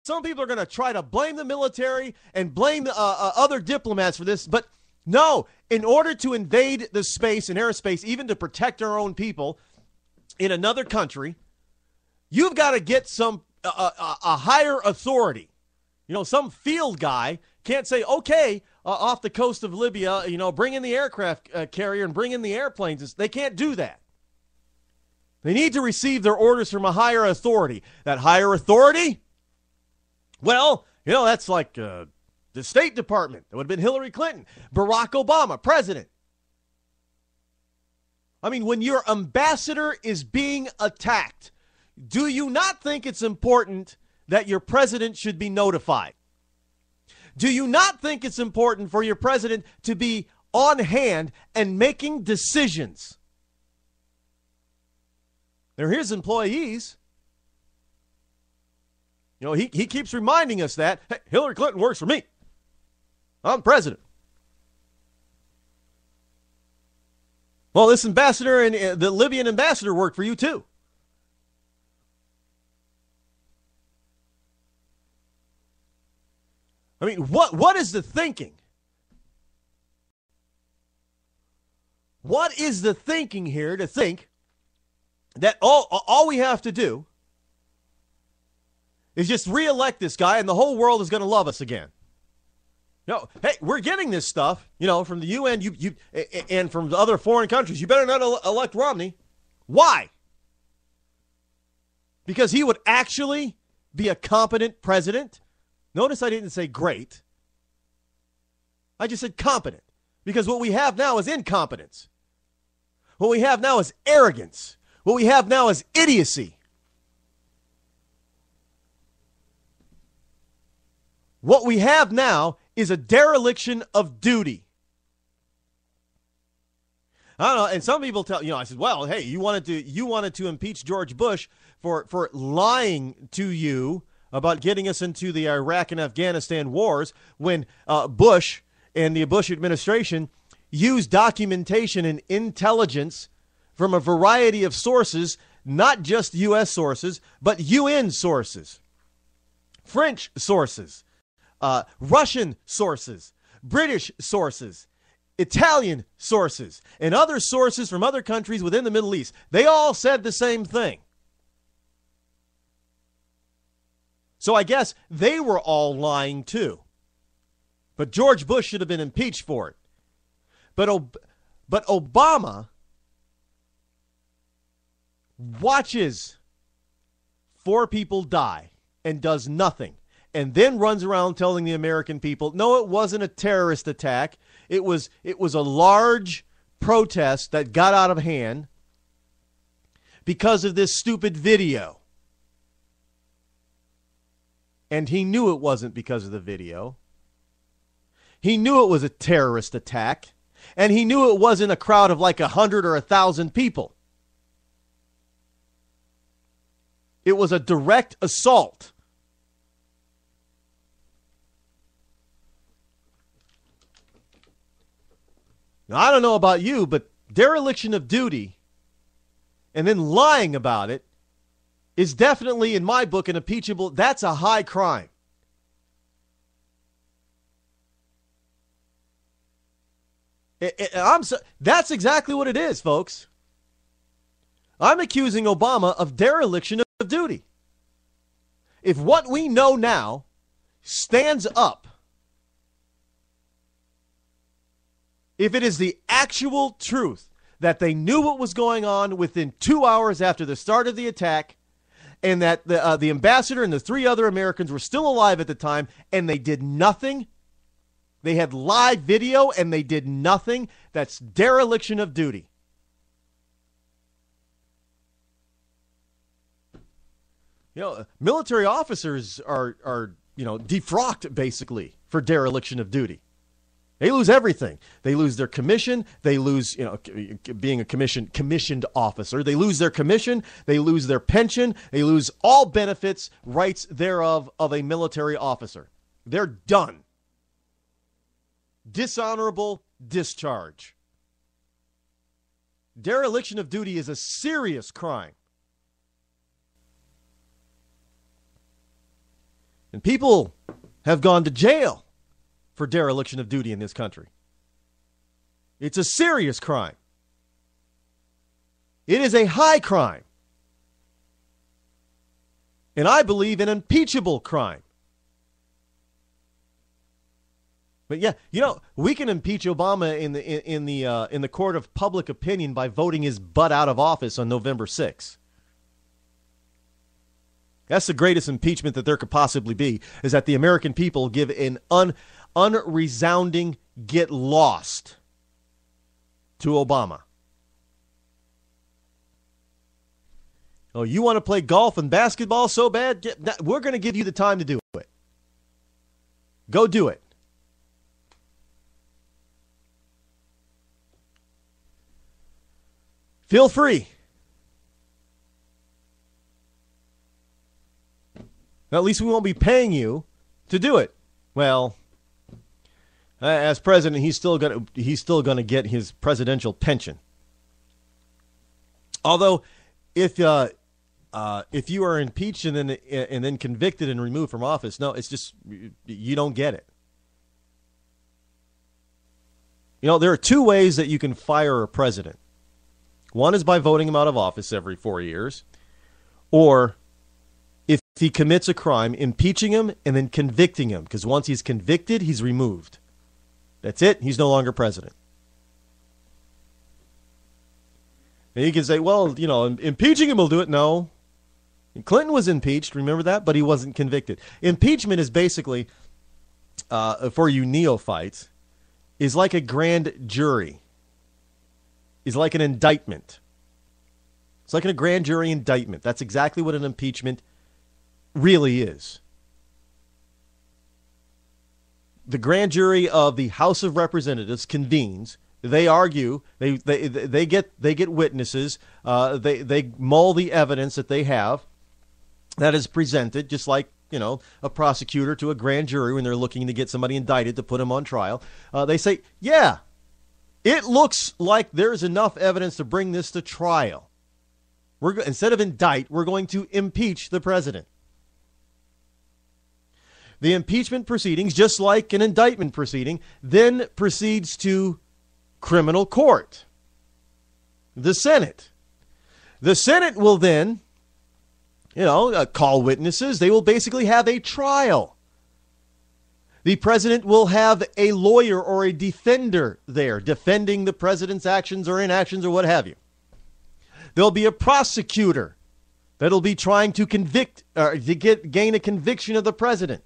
some people are going to try to blame the military and blame the, other diplomats for this, but no, in order to invade the space and airspace, even to protect our own people in another country, you've got to get some a higher authority. You know, some field guy can't say, okay, off the coast of Libya, you know, bring in the aircraft carrier and bring in the airplanes. They can't do that. They need to receive their orders from a higher authority. That higher authority, well, you know, that's like the State Department. That would have been Hillary Clinton, Barack Obama, president. I mean, when your ambassador is being attacked, do you not think it's important that your president should be notified? Do you not think it's important for your president to be on hand and making decisions? They're his employees. You know, he keeps reminding us that, hey, Hillary Clinton works for me. I'm president. Well, this ambassador and the Libyan ambassador worked for you too. I mean, what is the thinking? What is the thinking here to think that all we have to do is just reelect this guy and the whole world is going to love us again? No, hey, we're getting this stuff, you know, from the UN and from the other foreign countries. You better not elect Romney. Why? Because he would actually be a competent president. Notice I didn't say great. I just said competent. Because what we have now is incompetence. What we have now is arrogance. What we have now is idiocy. What we have now is a dereliction of duty. I don't know, and some people tell, you know, I said, well, hey, you wanted to impeach George Bush for lying to you about getting us into the Iraq and Afghanistan wars when Bush and the Bush administration used documentation and intelligence from a variety of sources, not just U.S. sources, but UN sources, French sources, Russian sources, British sources, Italian sources, and other sources from other countries within the Middle East. They all said the same thing. So I guess they were all lying too. But George Bush should have been impeached for it. But Obama watches 4 people die and does nothing, and then runs around telling the American people, no, it wasn't a terrorist attack. It was a large protest that got out of hand because of this stupid video. And he knew it wasn't because of the video. He knew it was a terrorist attack. And he knew it wasn't a crowd of like 100 or 1,000 people. It was a direct assault. Now, I don't know about you, but dereliction of duty and then lying about it is definitely, in my book, an impeachable. That's a high crime. That's exactly what it is, folks. I'm accusing Obama of dereliction of duty. If what we know now stands up, if it is the actual truth that they knew what was going on within 2 hours after the start of the attack, and that the ambassador and the 3 other Americans were still alive at the time, and they did nothing. They had live video, and they did nothing. That's dereliction of duty. You know, military officers are defrocked, basically, for dereliction of duty. They lose everything. They lose their commission. They lose, being a commissioned officer. They lose their commission. They lose their pension. They lose all benefits, rights thereof of a military officer. They're done. Dishonorable discharge. Dereliction of duty is a serious crime. And people have gone to jail for dereliction of duty in this country. It's a serious crime. It is a high crime. And I believe an impeachable crime. But yeah, we can impeach Obama in the court of public opinion by voting his butt out of office on November 6th. That's the greatest impeachment that there could possibly be, is that the American people give an unresounding get lost to Obama. Oh, you want to play golf and basketball so bad? We're going to give you the time to do it. Go do it. Feel free. At least we won't be paying you to do it. Well, as president, he's still going to get his presidential pension. Although, if you are impeached and then convicted and removed from office, no, it's just you don't get it. There are two ways that you can fire a president. One is by voting him out of office every 4 years, or if he commits a crime, impeaching him and then convicting him, because once he's convicted, he's removed. That's it. He's no longer president. And you can say, well, impeaching him will do it. No. Clinton was impeached, remember that? But he wasn't convicted. Impeachment is basically, for you neophytes, is like a grand jury. Is like an indictment. It's like a grand jury indictment. That's exactly what an impeachment really is. The grand jury of the House of Representatives convenes. They argue. They get witnesses. They mull the evidence that they have that is presented, just like a prosecutor to a grand jury when they're looking to get somebody indicted to put him on trial. They say, yeah, it looks like there's enough evidence to bring this to trial. Instead of indict, we're going to impeach the president. The impeachment proceedings, just like an indictment proceeding, then proceeds to criminal court. The Senate. The Senate will then, call witnesses. They will basically have a trial. The president will have a lawyer or a defender there defending the president's actions or inactions or what have you. There'll be a prosecutor that'll be trying to convict or to gain a conviction of the president.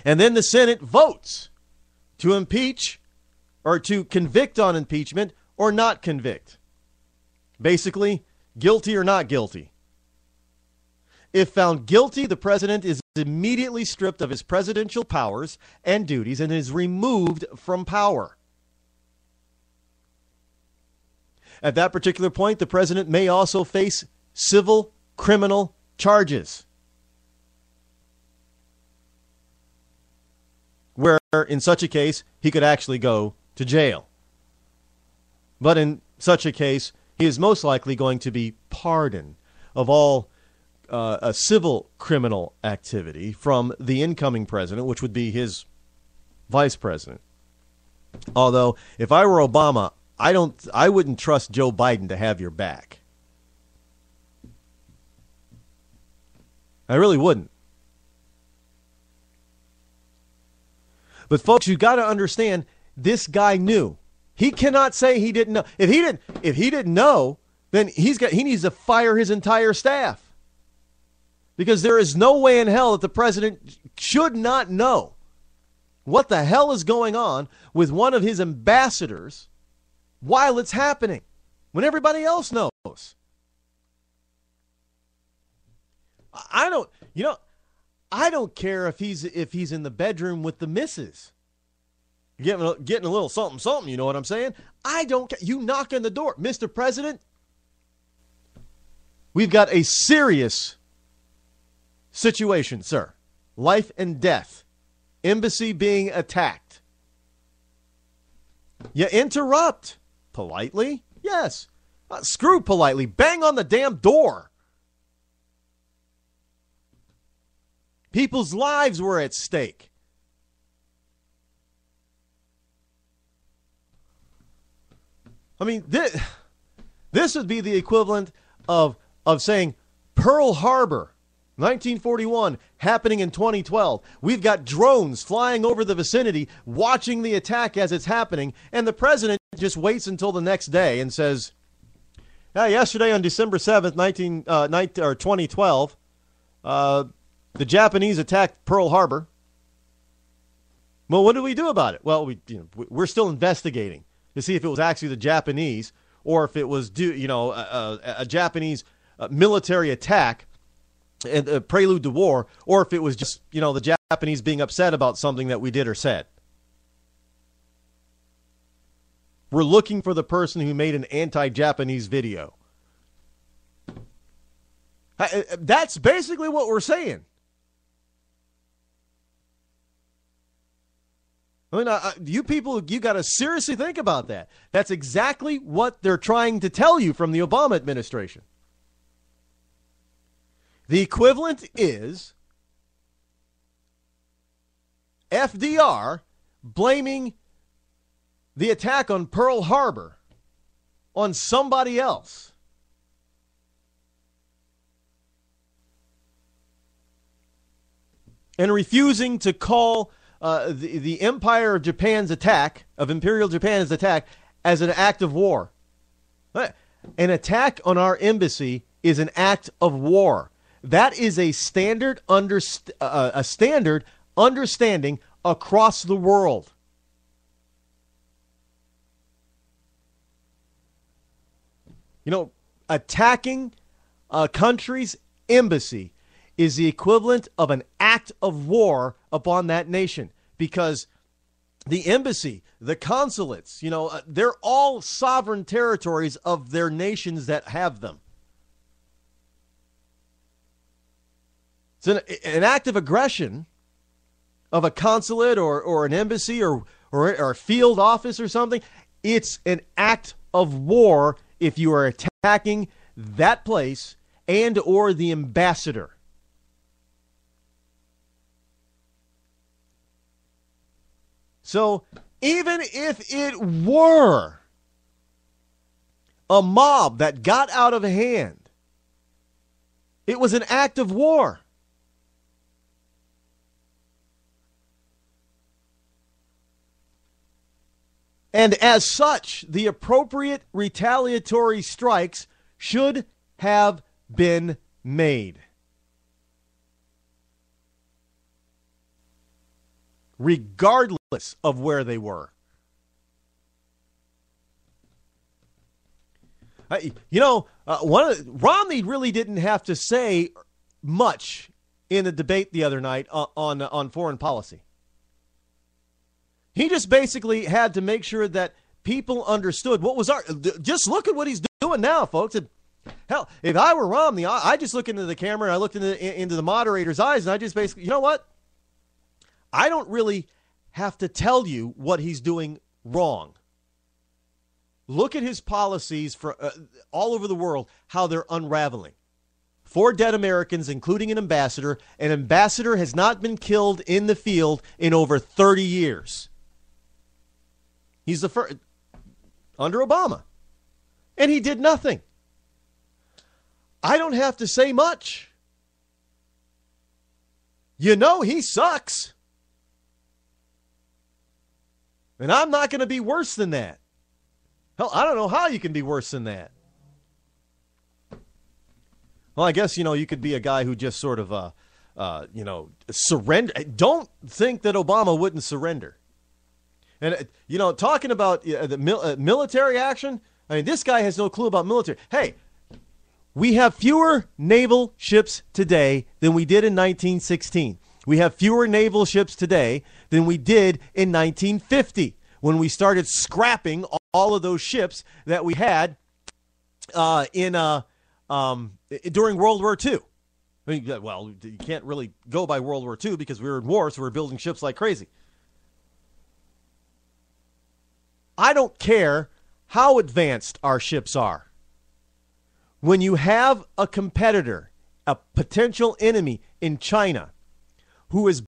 And then the Senate votes to impeach or to convict on impeachment or not convict. Basically, guilty or not guilty. If found guilty, the president is immediately stripped of his presidential powers and duties and is removed from power. At that particular point, the president may also face civil criminal charges, where in such a case, he could actually go to jail. But in such a case, he is most likely going to be pardoned of all a civil criminal activity from the incoming president, which would be his vice president. Although, if I were Obama, I wouldn't trust Joe Biden to have your back. I really wouldn't. But folks, you got to understand, this guy knew. He cannot say he didn't know. If he didn't know, then he needs to fire his entire staff. Because there is no way in hell that the president should not know what the hell is going on with one of his ambassadors while it's happening, when everybody else knows. I don't care if he's in the bedroom with the missus, getting a little something. You know what I'm saying? I don't care. You knock on the door, Mr. President. We've got a serious situation, sir. Life and death. Embassy being attacked. You interrupt. Politely? Yes. Screw politely. Bang on the damn door. People's lives were at stake. I mean, this would be the equivalent of saying Pearl Harbor, 1941, happening in 2012. We've got drones flying over the vicinity, watching the attack as it's happening, and the president just waits until the next day and says, yesterday on December 7th, 2012, the Japanese attacked Pearl Harbor. Well, what do we do about it? Well, we're still investigating to see if it was actually the Japanese or if it was a Japanese military attack and a prelude to war, or if it was just, the Japanese being upset about something that we did or said. We're looking for the person who made an anti-Japanese video. That's basically what we're saying. I mean, you people, you got to seriously think about that. That's exactly what they're trying to tell you from the Obama administration. The equivalent is FDR blaming the attack on Pearl Harbor on somebody else. And refusing to call the Empire of Japan's attack, of Imperial Japan's attack, as an act of war. An attack on our embassy is an act of war. That is a standard understanding across the world. Attacking a country's embassy is the equivalent of an act of war upon that nation, because the embassy, the consulates, they're all sovereign territories of their nations that have them. It's an act of aggression of a consulate or an embassy or a field office or something. It's an act of war if you are attacking that place and or the ambassador. So even if it were a mob that got out of hand, it was an act of war. And as such, the appropriate retaliatory strikes should have been made, regardless of where they were. Romney really didn't have to say much in the debate the other night on foreign policy. He just basically had to make sure that people understood what was just look at what he's doing now, folks. Hell, if I were Romney, I just look into the camera and I looked into the moderator's eyes and I just basically, you know what? I don't really have to tell you what he's doing wrong. Look at his policies for all over the world, how they're unraveling. 4 dead Americans, including an ambassador. An ambassador has not been killed in the field in over 30 years. He's the first under Obama. And he did nothing. I don't have to say much. He sucks. And I'm not going to be worse than that. Hell, I don't know how you can be worse than that. Well, I guess, you could be a guy who just sort of, surrender. Don't think that Obama wouldn't surrender. And, talking about the military action, I mean, this guy has no clue about military. Hey, we have fewer naval ships today than we did in 1916. We have fewer naval ships today than we did in 1950 when we started scrapping all of those ships that we had during World War II. I mean, well, you can't really go by World War II because we were in war, so we were building ships like crazy. I don't care how advanced our ships are. When you have a competitor, a potential enemy in China, who is